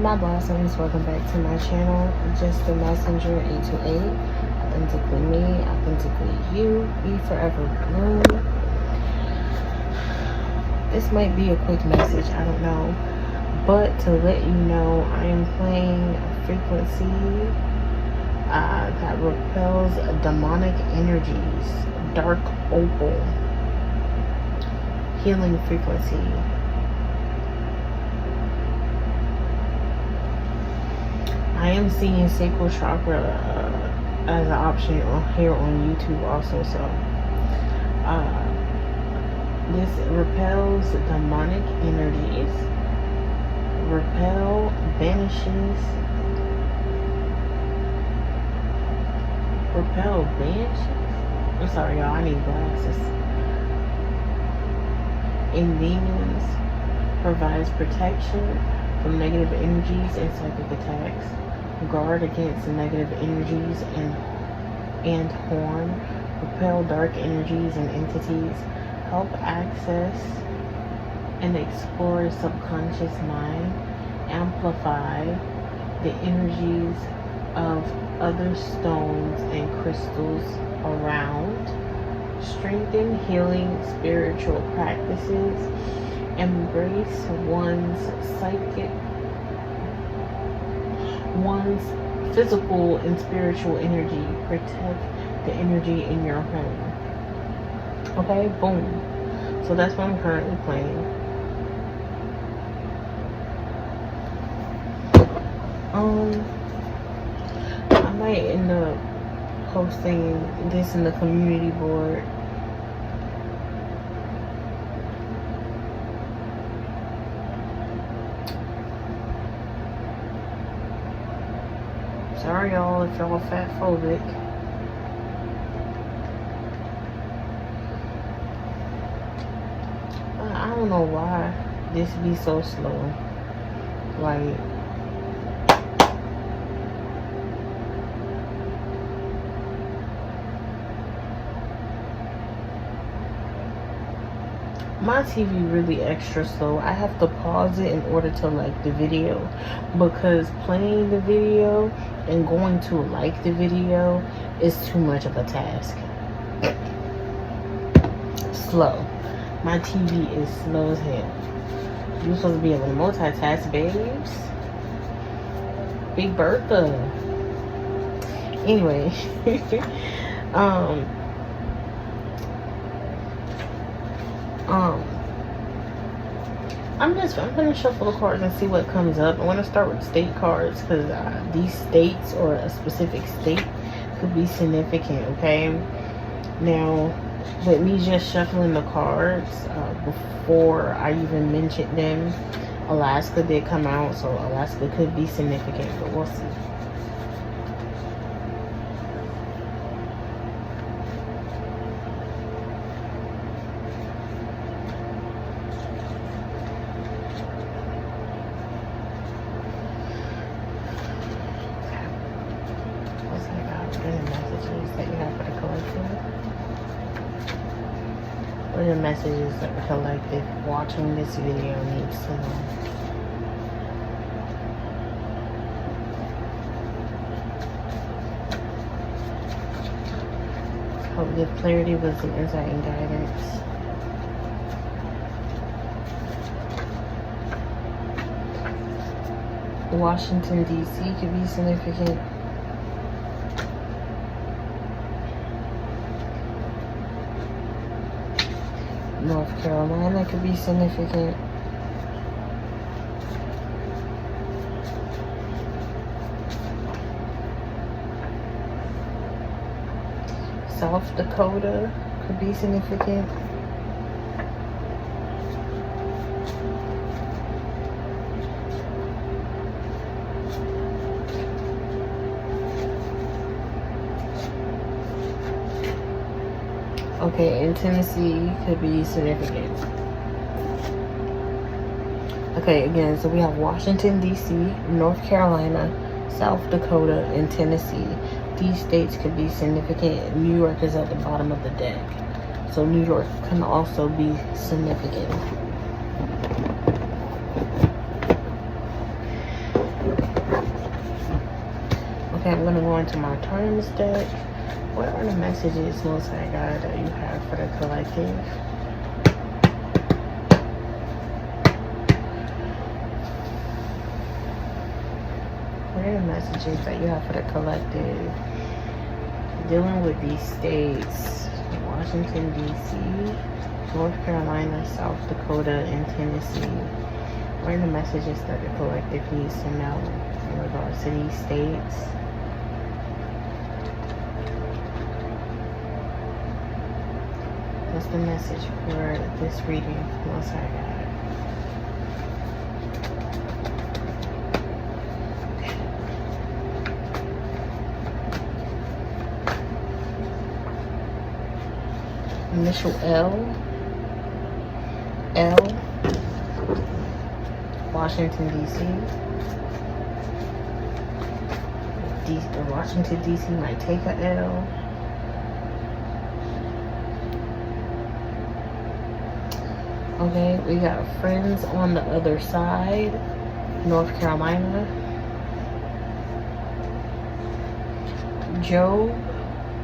my blossoms, welcome back to my channel. Just the messenger 828. Authentically me, authentically you. Be forever bloom. This might be a quick message, I don't know. But to let you know, I am playing a frequency that repels demonic energies. Dark opal. Healing frequency. I am seeing sacral chakra as an option here on YouTube also. So this repels demonic energies. Repel, banishes. Repel, banishes. I'm sorry, y'all. I need glasses. In demons, provides protection from negative energies and psychic attacks. Guard against negative energies and harm. Repel dark energies and entities. Help access and explore subconscious mind. Amplify the energies of other stones and crystals around. Strengthen healing spiritual practices. Embrace one's physical and spiritual energy. Protect the energy in your home. Okay, boom. So that's what I'm currently playing. I might end up posting this in the community board. Sorry y'all if y'all fat phobic. I don't know why this be so slow. Like, my TV really extra slow. I have to pause it in order to like the video, because playing the video and going to like the video is too much of a task. Slow. My TV is slow as hell. You're supposed to be able to multitask, babes. Big Bertha. Anyway. I'm gonna shuffle the cards and see what comes up. I want to start with state cards, because these states or a specific state could be significant. Okay, now with me just shuffling the cards before I even mentioned them, Alaska did come out, so Alaska could be significant, but we'll see. What are the messages that the collective watching this video needs to know? Help give clarity, wisdom, insight, and guidance. Washington, D.C. could be significant. North Carolina could be significant. South Dakota could be significant. Okay, and Tennessee could be significant. Okay, again, so we have Washington, D.C., North Carolina, South Dakota, and Tennessee. These states could be significant. New York is at the bottom of the deck. So New York can also be significant. Okay, I'm gonna go into my terms deck. What are the messages, Most High God, that you have for the collective? What are the messages that you have for the collective dealing with these states? Washington, D.C., North Carolina, South Dakota, and Tennessee. What are the messages that the collective needs to know in regards to these states? What's the message for this reading? Most High God? Initial L, Washington, D.C. Washington, D.C. might take a L. Okay, we got friends on the other side, North Carolina. Job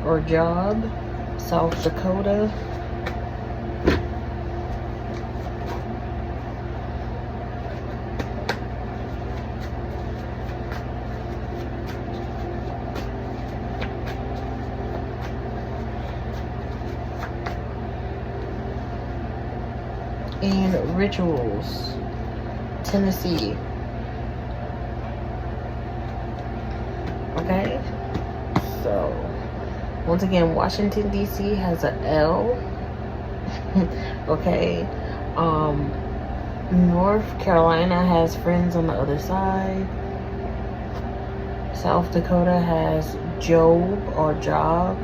or Job, South Dakota. And rituals, Tennessee. Okay, so once again, Washington, D.C. has a L. Okay, North Carolina has friends on the other side. South Dakota has Job or Job.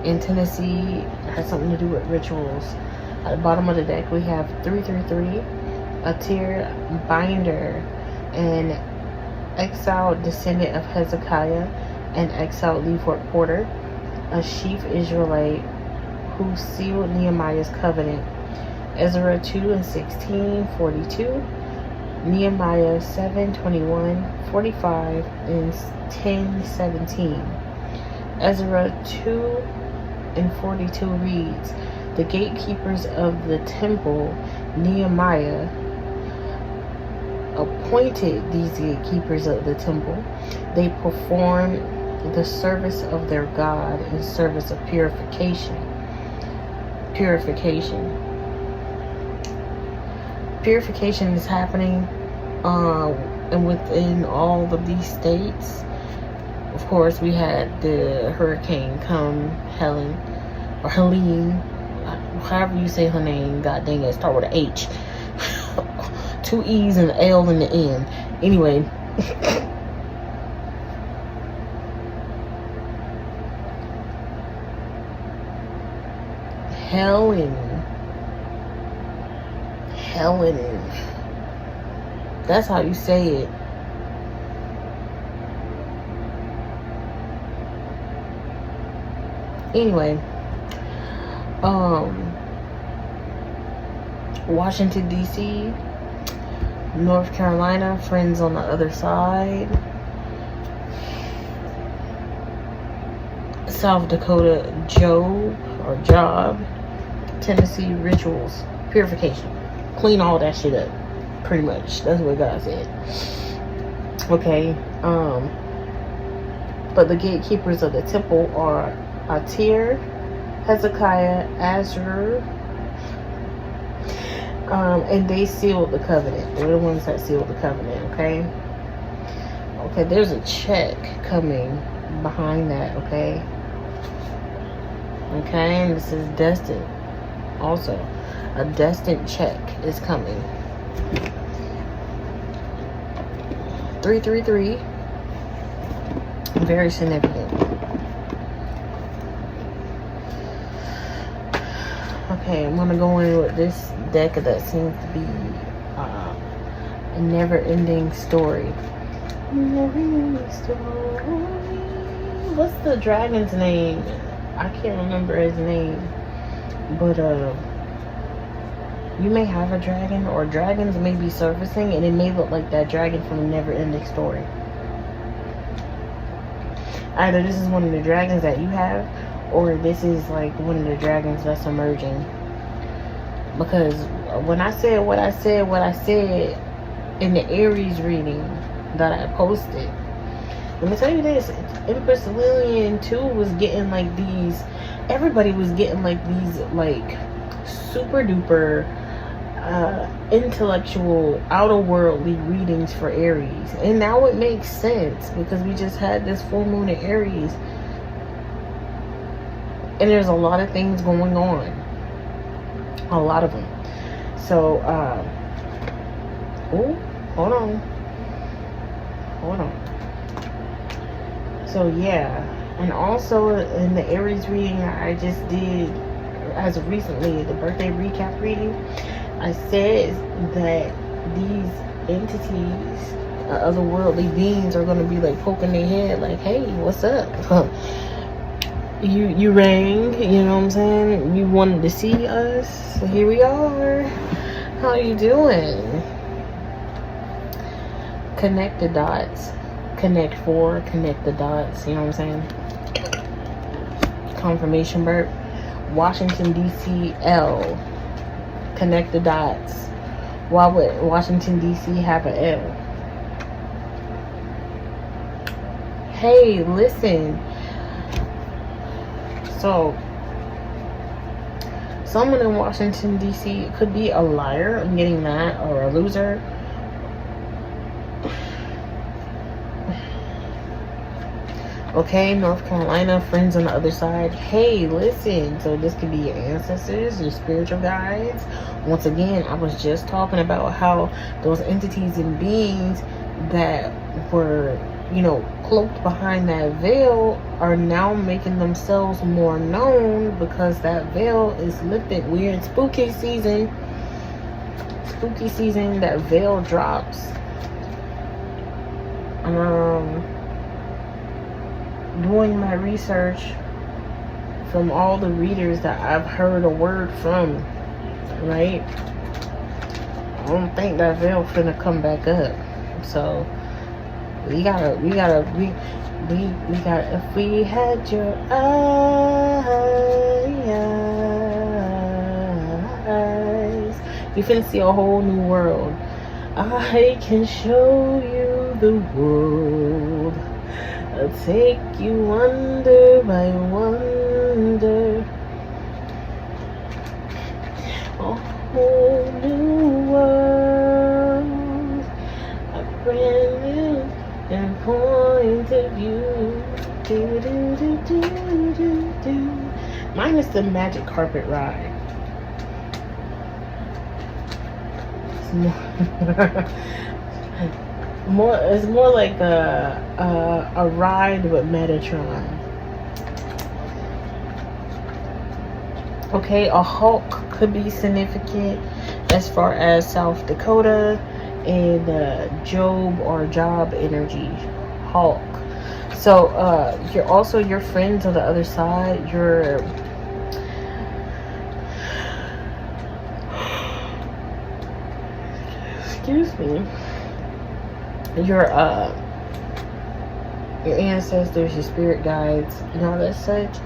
In Tennessee has something to do with rituals. At the bottom of the deck, we have 333, a tier binder, an exiled descendant of Hezekiah, an exiled Levort Porter, a sheaf Israelite who sealed Nehemiah's covenant. Ezra 2 and 16, 42, Nehemiah 7, 21, 45, and 10, 17. Ezra 2 and 42 reads, the gatekeepers of the temple, Nehemiah appointed these gatekeepers of the temple. They performed the service of their God in service of purification. Purification is happening and within all of these states. Of course, we had the hurricane come, Helene, however you say her name, god dang it, start with an H. 2 E's and an L in the end. Anyway. Helene. That's how you say it. Anyway. Washington, D.C., North Carolina, friends on the other side. South Dakota, Job or Job. Tennessee, rituals, purification. Clean all that shit up. Pretty much. That's what God said. Okay. But the gatekeepers of the temple are Atir, Hezekiah, Azur, and they sealed the covenant. They're the ones that sealed the covenant, okay? Okay, there's a check coming behind that, okay? Okay, and this is destined. Also, a destined check is coming. 333. Very significant. Okay, I'm gonna go in with this deck that seems to be a never-ending story. Never-ending story. What's the dragon's name? I can't remember his name, but you may have a dragon, or dragons may be surfacing, and it may look like that dragon from a never-ending story. Either this is one of the dragons that you have, or this is like one of the dragons that's emerging. Because when I said what I said in the Aries reading that I posted, let me tell you this, Empress Lillian too was getting like these, everybody was getting like these like super duper intellectual, outer worldly readings for Aries. And now it makes sense because we just had this full moon in Aries. And there's a lot of things going on. A lot of them. So, oh, hold on. So, yeah. And also, in the Aries reading I just did, as of recently, the birthday recap reading, I said that these entities, otherworldly beings, are going to be like poking their head like, hey, what's up? You rang, you know what I'm saying? You wanted to see us. So here we are. How you doing? Connect the dots. Connect the dots. You know what I'm saying? Confirmation burp. Washington, D.C. L. Connect the dots. Why would Washington, D.C. have an L? Hey, listen. So, someone in Washington, D.C. could be a liar, I'm getting that, or a loser. Okay, North Carolina, friends on the other side. Hey, listen. So this could be your ancestors, your spiritual guides. Once again, I was just talking about how those entities and beings that were, you know, cloaked behind that veil are now making themselves more known because that veil is lifted. We're in spooky season. Spooky season, that veil drops. Doing my research from all the readers that I've heard a word from, right? I don't think that veil finna come back up. So we gotta, if we had your eyes, we finna see a whole new world. I can show you the world. I'll take you wonder by wonder. A whole new world. A brand new and point of view. Do, do, do, do, do, do. Minus the magic carpet ride. It's more like a ride with Metatron. Okay, a Hulk could be significant as far as South Dakota and Job or job energy. Hulk. So you're also your friends on the other side. Your excuse me. Your ancestors, your spirit guides, and all that such,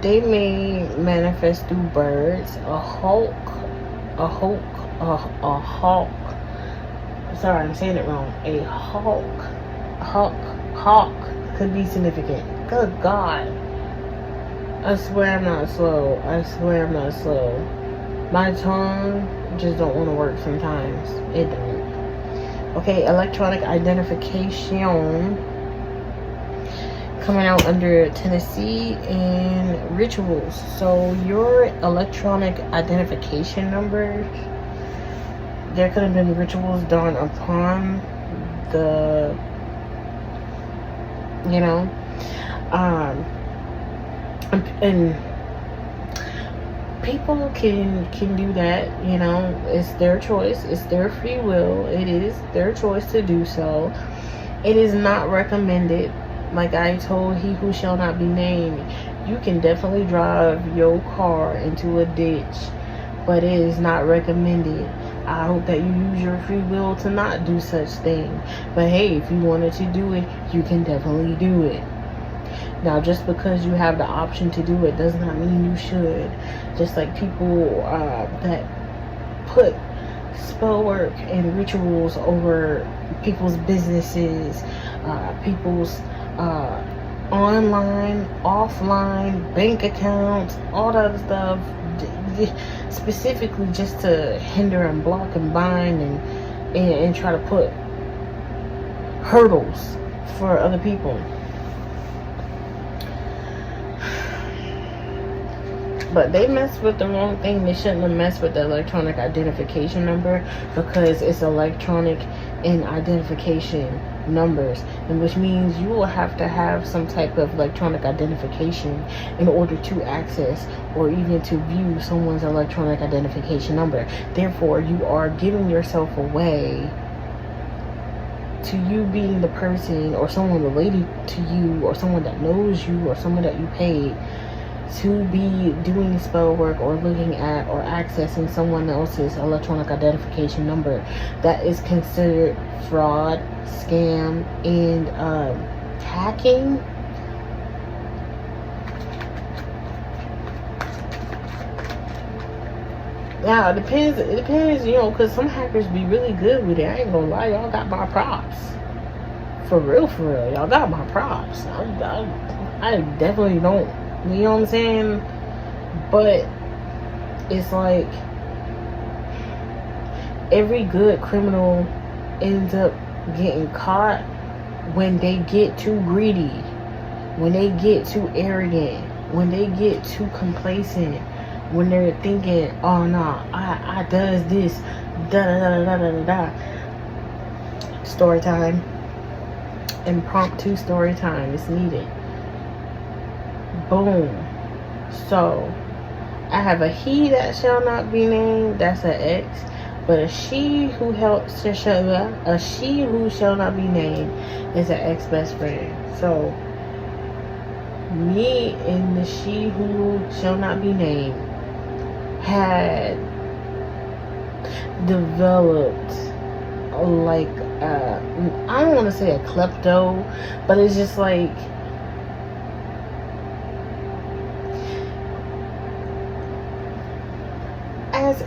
they may manifest through birds. A hawk. Sorry, I'm saying it wrong. A hawk could be significant. Good God. I swear I'm not slow. My tongue just don't want to work sometimes. It don't. Okay, electronic identification coming out under Tennessee and rituals. So your electronic identification number, there could have been rituals done upon the, you know, and people can do that, you know. It's their choice, it's their free will, it is their choice to do so. It is not recommended. Like I told he who shall not be named, you can definitely drive your car into a ditch, but it is not recommended. I hope that you use your free will to not do such thing. But hey, if you wanted to do it, you can definitely do it. Now, just because you have the option to do it does not mean you should. Just like people that put spell work and rituals over people's businesses, people's online, offline, bank accounts, all that other stuff, specifically just to hinder and block and bind and try to put hurdles for other people. But they messed with the wrong thing. They shouldn't have messed with the electronic identification number, because it's electronic and identification numbers, and which means you will have to have some type of electronic identification in order to access or even to view someone's electronic identification number. Therefore, you are giving yourself away to you being the person or someone related to you or someone that knows you or someone that you paid to be doing spell work or looking at or accessing someone else's electronic identification number. That is considered fraud, scam, and hacking. Now, it depends, you know, because some hackers be really good with it. I ain't gonna lie, y'all got my props. For real, y'all got my props. I definitely don't. You know what I'm saying? But it's like every good criminal ends up getting caught when they get too greedy, when they get too arrogant, when they get too complacent, when they're thinking, oh no, I does this, da da da da da da. Story time. Impromptu story time is needed. Boom. So I have a he that shall not be named. That's an ex. But a she who shall not be named is an ex best friend. So me and the she who shall not be named had developed like I don't want to say a klepto, but it's just like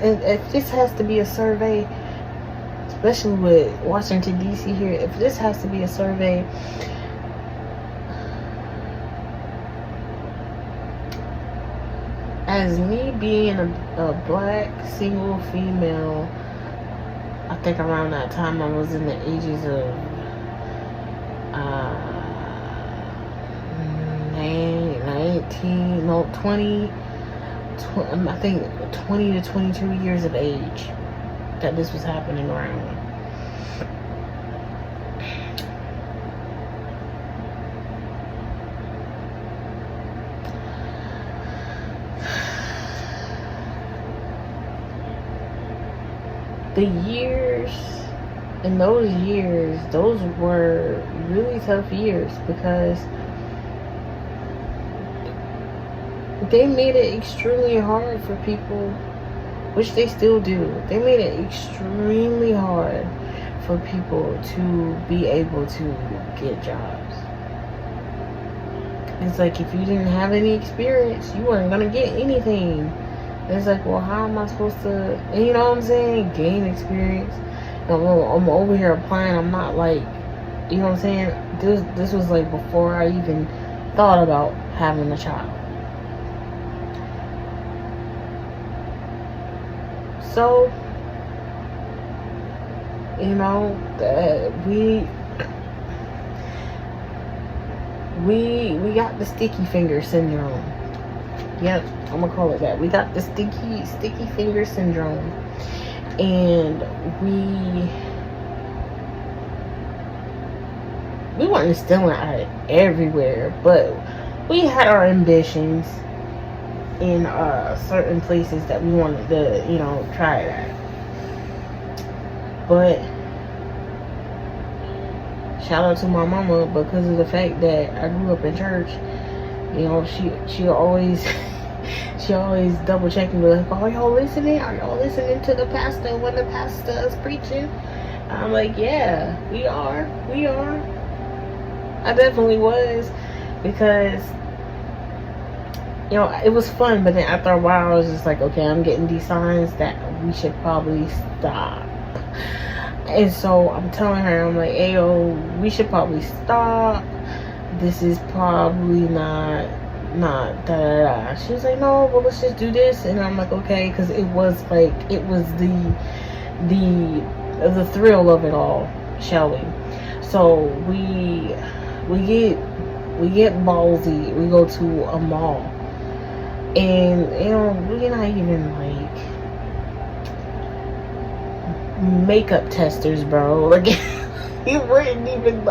if this has to be a survey, especially with Washington DC here, if this has to be a survey, as me being a black single female, I think around that time I was in the ages of 20, I think 20 to 22 years of age that this was happening around. The years, in those years, those were really tough years because they made it extremely hard for people, which they still do. They made it extremely hard for people to be able to get jobs. It's like if you didn't have any experience, you weren't going to get anything. And it's like, well, how am I supposed to, you know what I'm saying, gain experience? I'm over here applying. I'm not like, you know what I'm saying? This was like before I even thought about having a child. So, you know, we got the sticky finger syndrome. Yep, I'm gonna call it that. We got the sticky finger syndrome, and we weren't stealing out of everywhere, but we had our ambitions in certain places that we wanted to, you know, try it at. But shout out to my mama, because of the fact that I grew up in church. You know, she always double checking with like, are y'all listening? Are y'all listening to the pastor when the pastor is preaching? I'm like, yeah, we are. I definitely was. because, you know, it was fun, but then after a while I was just like, okay, I'm getting these signs that we should probably stop. And so I'm telling her, I'm like, hey, yo, we should probably stop. This is probably not da da da. She was like, no, well, let's just do this. And I'm like, okay, because it was like, it was the thrill of it all, shall we? So we get ballsy. We go to a mall, and you know, we're not even like makeup testers, bro. Like it wasn't even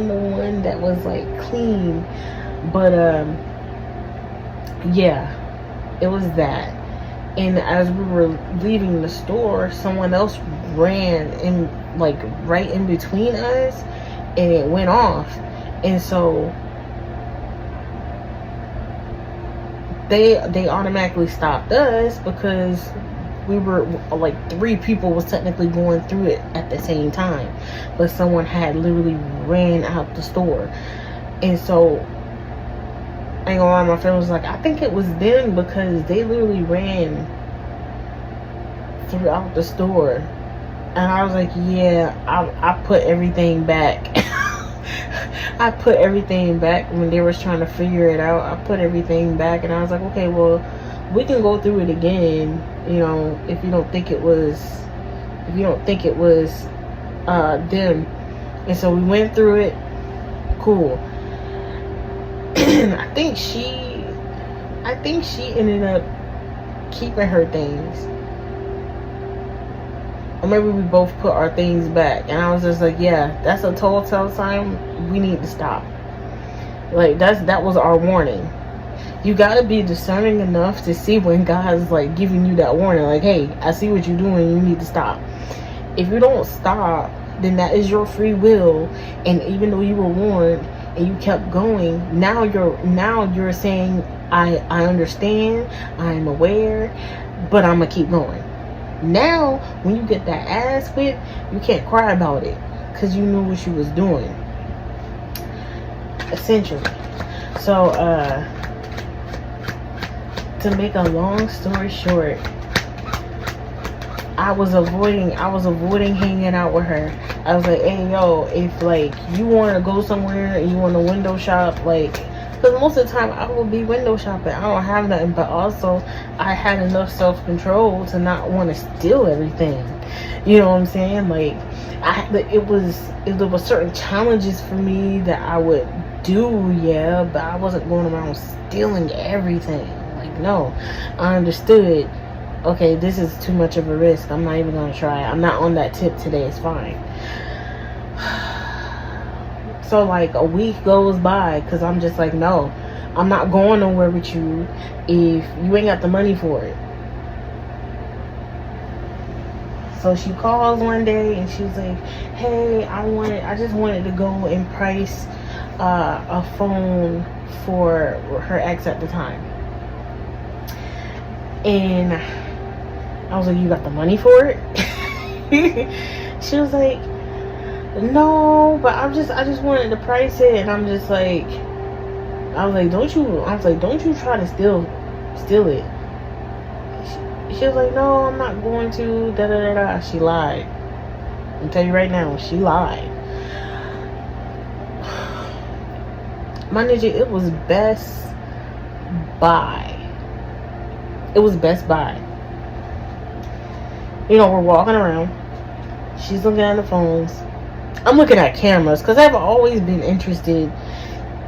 the one that was like clean, but yeah, it was that. And as we were leaving the store, someone else ran in, like right in between us, and it went off. And so they automatically stopped us because we were like 3 people was technically going through it at the same time, but someone had literally ran out the store. And so I ain't gonna lie, my friend was like, I think it was them, because they literally ran throughout the store. And I was like, yeah, I put everything back. I put everything back when they was trying to figure it out. I put everything back, and I was like, okay, well, we can go through it again, you know, if you don't think it was them. And so we went through it. Cool. I think she ended up keeping her things, or maybe we both put our things back. And I was just like, yeah, that's a telltale sign. We need to stop. Like that was our warning. You gotta be discerning enough to see when God's like giving you that warning, like, hey, I see what you're doing, you need to stop. If you don't stop, then that is your free will. And even though you were warned and you kept going, now you're saying, I understand, I'm aware, but I'm gonna keep going. Now when you get that ass whipped, you can't cry about it, because you knew what you was doing, essentially. So to make a long story short, I was avoiding hanging out with her. I was like, hey, yo, if like you want to go somewhere and you want to window shop, like, because most of the time I will be window shopping, I don't have nothing, but also I had enough self-control to not want to steal everything. You know what I'm saying? Like, there was certain challenges for me that I would do, yeah, but I wasn't going around stealing everything. Like, no, I understood, okay, this is too much of a risk. I'm not even going to try. I'm not on that tip today. It's fine. So like a week goes by, because I'm just like, no, I'm not going nowhere with you if you ain't got the money for it. So she calls one day and she's like, hey, I just wanted to go and price a phone for her ex at the time. And I was like, you got the money for it? She was like, no, but I just wanted to price it. And I'm just like, I was like, don't you try to steal it. She was like, no, I'm not going to, da da da da. She lied. I'll tell you right now, she lied. My ninja, it was Best Buy. It was Best Buy. You know, we're walking around. She's looking at the phones. I'm looking at cameras, because I've always been interested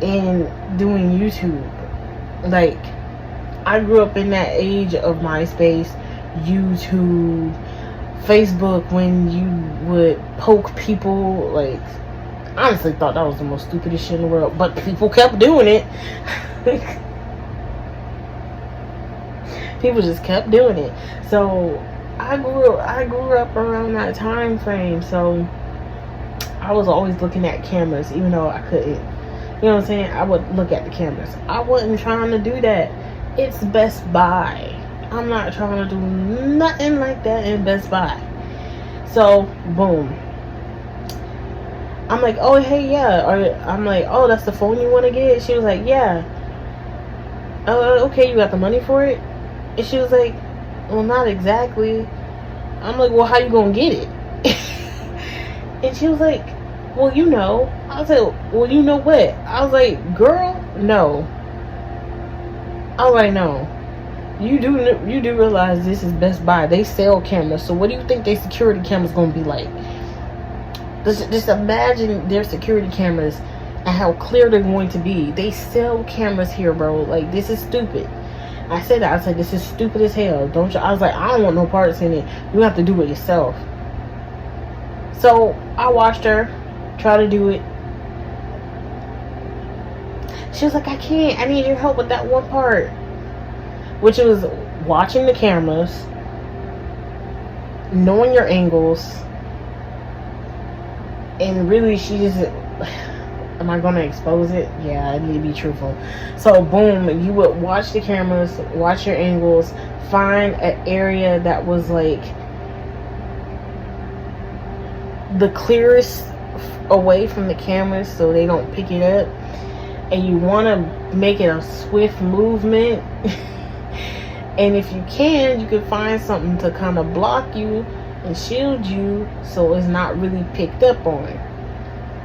in doing YouTube. Like, I grew up in that age of MySpace, YouTube, Facebook, when you would poke people. Like, I honestly thought that was the most stupidest shit in the world, but people kept doing it. People just kept doing it. So I grew up around that time frame. So I was always looking at cameras, even though I couldn't. You know what I'm saying? I would look at the cameras. I wasn't trying to do that. It's Best Buy. I'm not trying to do nothing like that in Best Buy. So, boom. I'm like, oh, hey, yeah. Or I'm like, oh, that's the phone you want to get? She was like, yeah. Okay, you got the money for it? And she was like, well, not exactly. I'm like, well, how you gonna get it? And she was like, well, you know. I was like, well, you know what? I was like, girl, no. I was like, no. You do realize this is Best Buy. They sell cameras. So what do you think their security cameras gonna be like? Just imagine their security cameras and how clear they're going to be. They sell cameras here, bro. Like, this is stupid. I said that. I said, this is stupid as hell. Don't you? I was like, I don't want no parts in it. You have to do it yourself. So I watched her try to do it. She was like, I can't. I need your help with that one part. Which was watching the cameras, knowing your angles, and really she just, am I going to expose it? Yeah, I need to be truthful. So boom, you would watch the cameras, watch your angles, find an area that was like the clearest away from the cameras so they don't pick it up, and you want to make it a swift movement. And if you can find something to kind of block you and shield you so it's not really picked up on.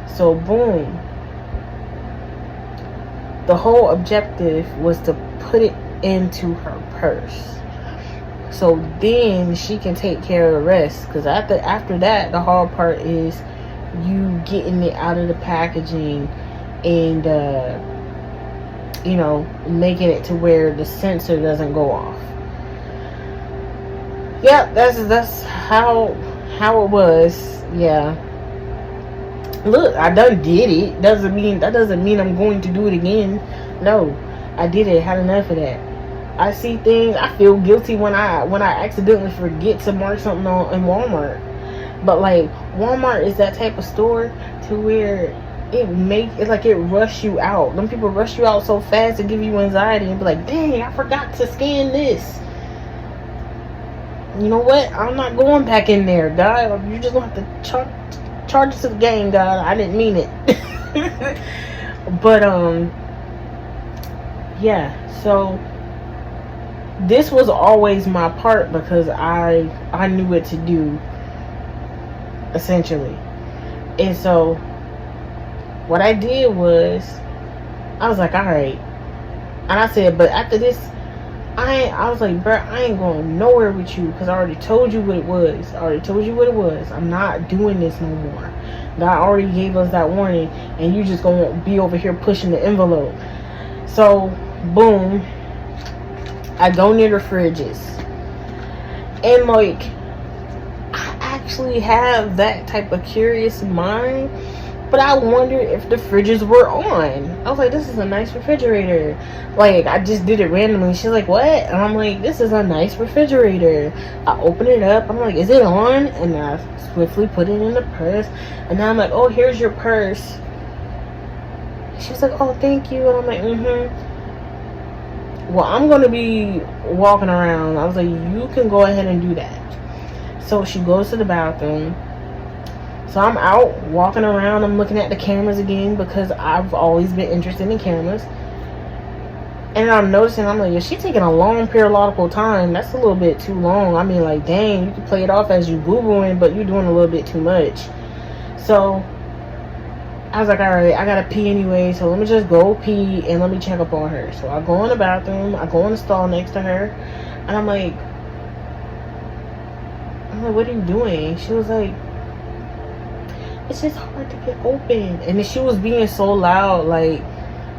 So boom, the whole objective was to put it into her purse, so then she can take care of the rest. Because after that, the hard part is you getting it out of the packaging and you know, making it to where the sensor doesn't go off. Yep, that's how it was. Yeah. Look, I done did it. That doesn't mean I'm going to do it again. No, I did it. Had enough of that. I see things. I feel guilty when I accidentally forget to mark something on in Walmart. But like, Walmart is that type of store to where it's like it rush you out. Them people rush you out so fast to give you anxiety and be like, dang, I forgot to scan this. You know what? I'm not going back in there, God. You just gonna have to charge us to the game, God. I didn't mean it. But yeah. So this was always my part because I knew what to do, essentially. And so what I did was, I was like, alright. And I said, but after this, I was like, bro, I ain't going nowhere with you because I already told you what it was. I'm not doing this no more. God already gave us that warning, and you just gonna be over here pushing the envelope. So, boom, I go near the fridges. And like, I actually have that type of curious mind. But I wondered if the fridges were on. I was like, this is a nice refrigerator. Like, I just did it randomly. She's like, what? And I'm like, this is a nice refrigerator. I open it up. I'm like, is it on? And I swiftly put it in the purse. And now I'm like, oh, here's your purse. She's like, oh, thank you. And I'm like, well, I'm going to be walking around. I was like, you can go ahead and do that. So she goes to the bathroom. So I'm out walking around. I'm looking at the cameras again because I've always been interested in cameras. And I'm noticing, I'm like, she's taking a long periodical time. That's a little bit too long. I mean, like, dang, you can play it off as you boo-booing, but you're doing a little bit too much. So I was like, alright, I gotta pee anyway, so let me just go pee and let me check up on her. So I go in the bathroom. I go in the stall next to her. And I'm like, what are you doing? She was like, it's just hard to get open. And then she was being so loud. Like,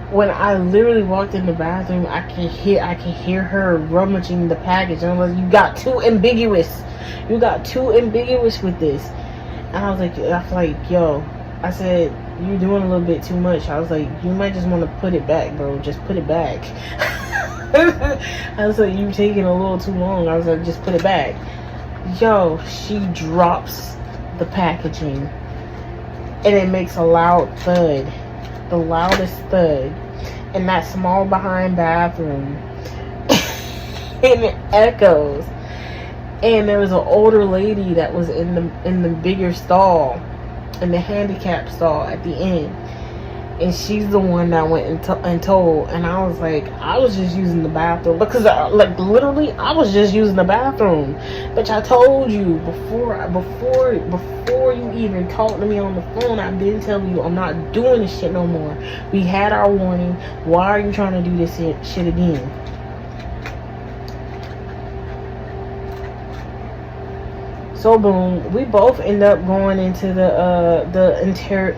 when I literally walked in the bathroom, I can hear her rummaging the package. And I'm like, you got too ambiguous with this. And I was like, yo, I said, you're doing a little bit too much. I was like, you might just want to put it back, bro. Just put it back. I was like, you're taking a little too long. I was like, just put it back. Yo, she drops the packaging. And it makes a loud thud. The loudest thud. In that small behind bathroom. And it echoes. And there was an older lady that was in the bigger stall. in the handicap stall at the end. And she's the one that went and told. And I was like, I was just using the bathroom. Because, literally, I was just using the bathroom. Bitch, I told you before you even talked to me on the phone, I've been telling you I'm not doing this shit no more. We had our warning. Why are you trying to do this shit again? So boom, we both end up going into the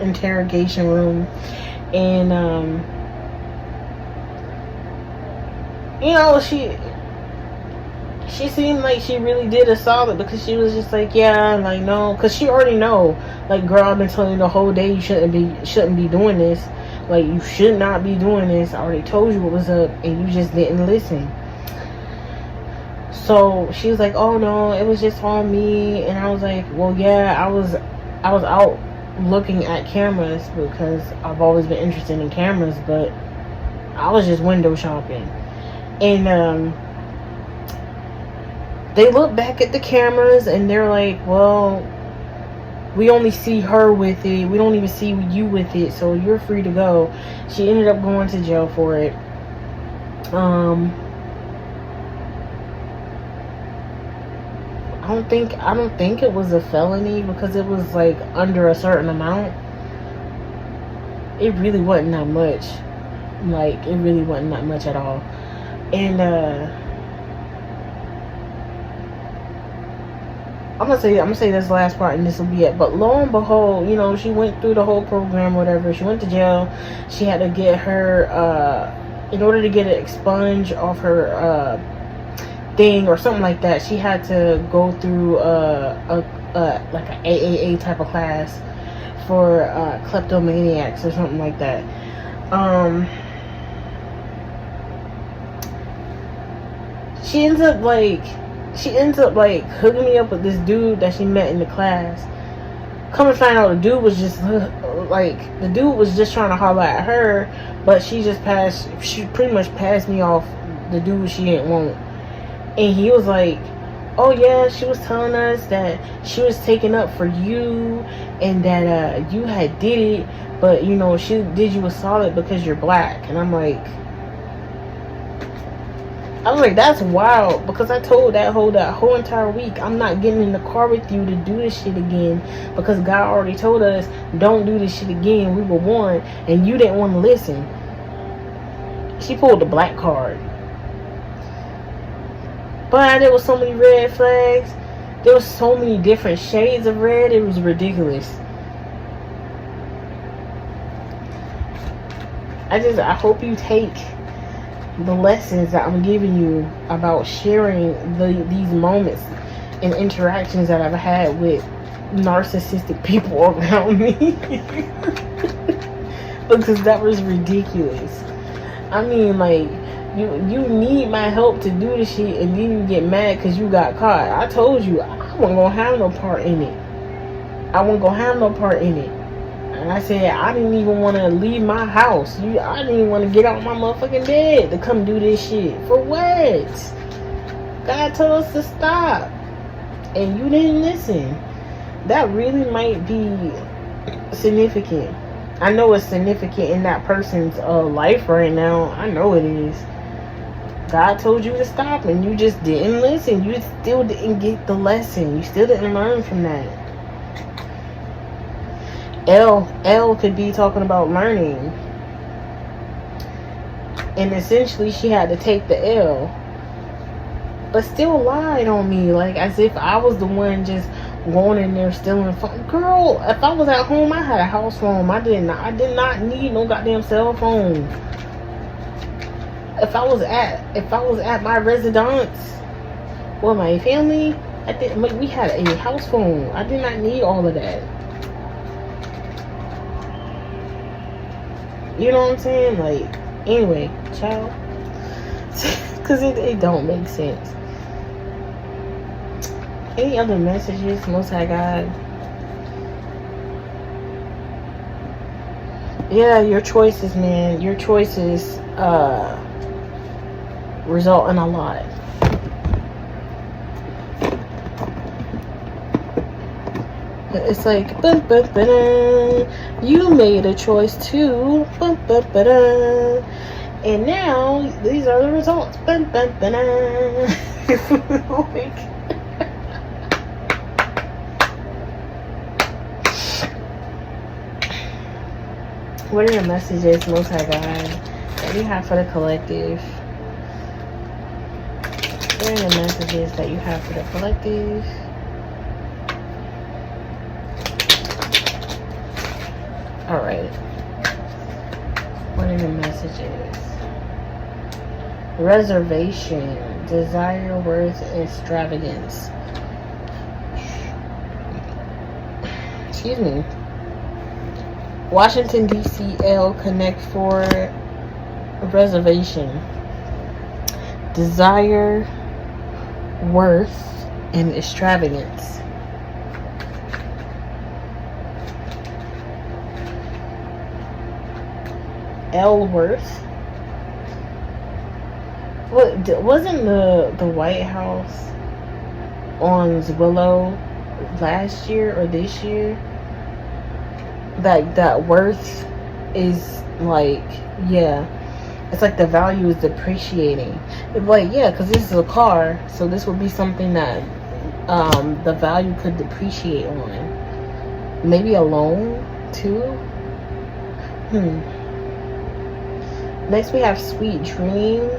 interrogation room. And you know, she seemed like she really did a solid, because she was just like, yeah, like, no, because she already know, like, girl, I've been telling you the whole day you shouldn't be doing this. Like, you should not be doing this. I already told you what was up, and you just didn't listen. So she was like, oh no, it was just on me. And I was like, well, yeah, I was out looking at cameras, because I've always been interested in cameras, but I was just window shopping. And they look back at the cameras and they're like, well, we only see her with it, we don't even see you with it, so you're free to go. She ended up going to jail for it. I don't think it was a felony, because it was like under a certain amount. It really wasn't that much. Like, it really wasn't that much at all. And I'm gonna say this last part and this will be it. But lo and behold, you know, she went through the whole program, whatever. She went to jail. She had to get her in order to get it expunged off her thing or something like that, she had to go through like an AAA type of class for kleptomaniacs or something like that. She ends up like hooking me up with this dude that she met in the class. Come and find out, the dude was just trying to holler at her, but she pretty much passed me off the dude she didn't want. And he was like, oh yeah, she was telling us that she was taking up for you, and that you had did it, but you know, she did you a solid because you're black. And I was like, that's wild, because I told that whole entire week, I'm not getting in the car with you to do this shit again, because God already told us, don't do this shit again. We were warned, and you didn't want to listen. She pulled the black card. But there was so many red flags. There was so many different shades of red. It was ridiculous. I hope you take the lessons that I'm giving you about sharing these moments and interactions that I've had with narcissistic people around me. Because that was ridiculous. I mean, like, you need my help to do this shit, and then you get mad because you got caught. I told you, I wasn't gonna have no part in it. And I said, I didn't even want to leave my house. I didn't even want to get out my motherfucking bed to come do this shit. For what? God told us to stop, and you didn't listen. That really might be significant. I know it's significant in that person's life right now. I know it is. God told you to stop, and you just didn't listen. You still didn't get the lesson. You still didn't learn from that. L could be talking about learning, and essentially she had to take the L, but still lied on me, like as if I was the one just going in there stealing phone. Girl, if I was at home, I had a house phone. I did not need no goddamn cell phone. If I was at my residence with my family, we had a house phone. I did not need all of that. You know what I'm saying? Like, anyway, child. Because it don't make sense. Any other messages, Most High God? Yeah, your choices, man. Your choices result in a lot. It's like, you made a choice too. And now, these are the results. Like, what are your messages, Most High God, that you have for the collective? What are the messages that you have for the collective? Alright. What are the messages? Reservation, desire, worth, extravagance. Excuse me. Washington, D.C. L. Connect for reservation. Desire, worth, and extravagance. Ellsworth. What wasn't the White House on Willow last year or this year? That worth is like, yeah, it's like the value is depreciating. It's like, yeah, because this is a car, so this would be something that the value could depreciate on. Maybe a loan too. Next we have sweet dream,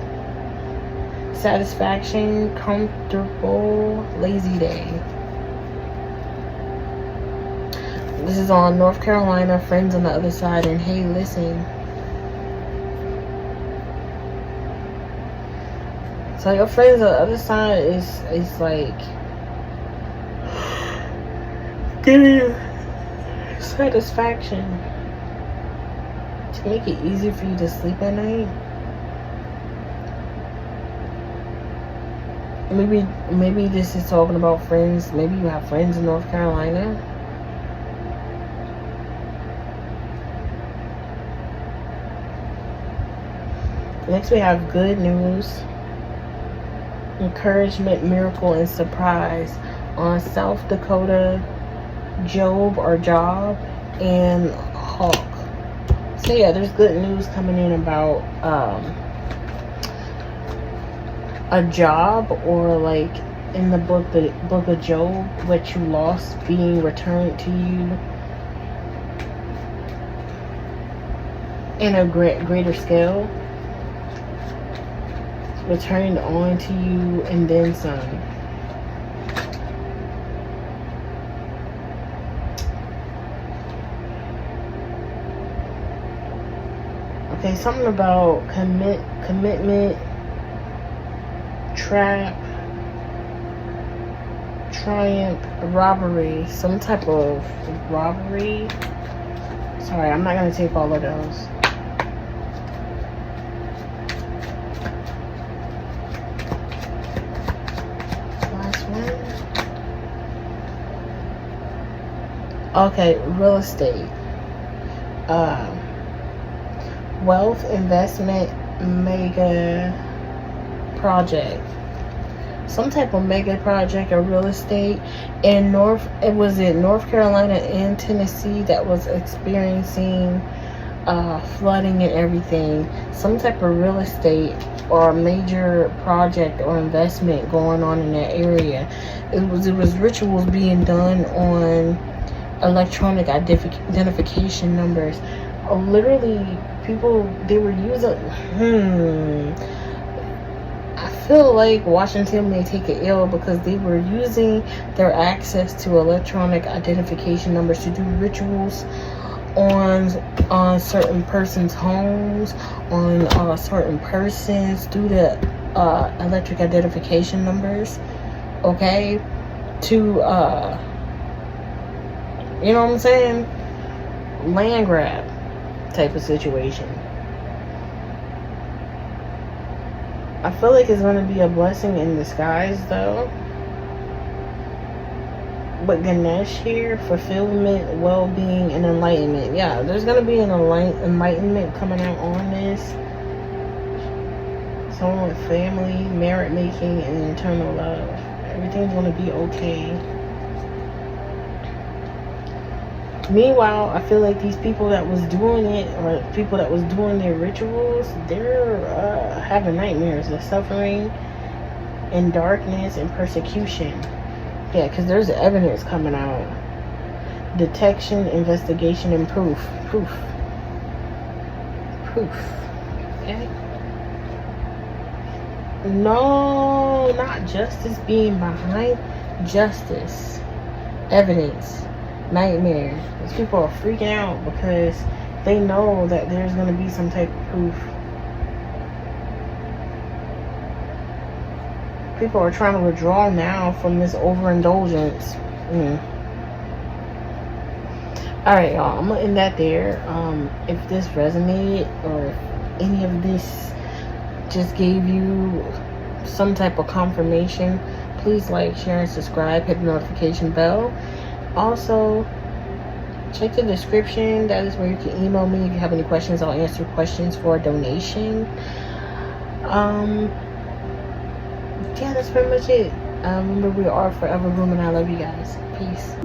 satisfaction, comfortable, lazy day. This is on North Carolina, friends on the other side, and hey, listen. So your friends on the other side is like giving you satisfaction to make it easier for you to sleep at night. Maybe this is talking about friends. Maybe you have friends in North Carolina. Next we have good news, encouragement, miracle, and surprise on South Dakota, Job or Job, and Hawk. So yeah, there's good news coming in about a job, or like in the book of Job, what you lost being returned to you in a greater scale. Returned on to you and then some. Okay, something about commitment, trap, triumph, robbery, some type of robbery. Sorry, I'm not gonna take all of those. Okay, real estate, wealth, investment, mega project, some type of mega project or real estate in North Carolina and Tennessee that was experiencing flooding and everything. Some type of real estate or a major project or investment going on in that area. It was rituals being done on electronic identification numbers. Literally, people, they were using I feel like Washington may take an L because they were using their access to electronic identification numbers to do rituals on certain persons' homes, on certain persons, through the electric identification numbers, okay, to you know what I'm saying? Land grab type of situation. I feel like it's going to be a blessing in disguise though. But Ganesh here, fulfillment, well-being, and enlightenment. Yeah, there's going to be an enlightenment coming out on this. Someone with family, merit making, and eternal love. Everything's going to be okay. Meanwhile, I feel like these people that was doing it, or people that was doing their rituals, they're having nightmares. They're suffering in darkness and persecution. Yeah, because there's evidence coming out. Detection, investigation, and proof. Proof. Okay? No, not justice being behind. Justice. Evidence. Nightmare. These people are freaking out because they know that there's going to be some type of proof. People are trying to withdraw now from this overindulgence. Alright, y'all, I'm gonna end that there. If this resonated, or if any of this just gave you some type of confirmation, please like, share, and subscribe. Hit the notification bell. Also, check the description. That is where you can email me if you have any questions. I'll answer questions for a donation. Yeah, that's pretty much it. Remember, we are forever blooming. I love you guys. Peace.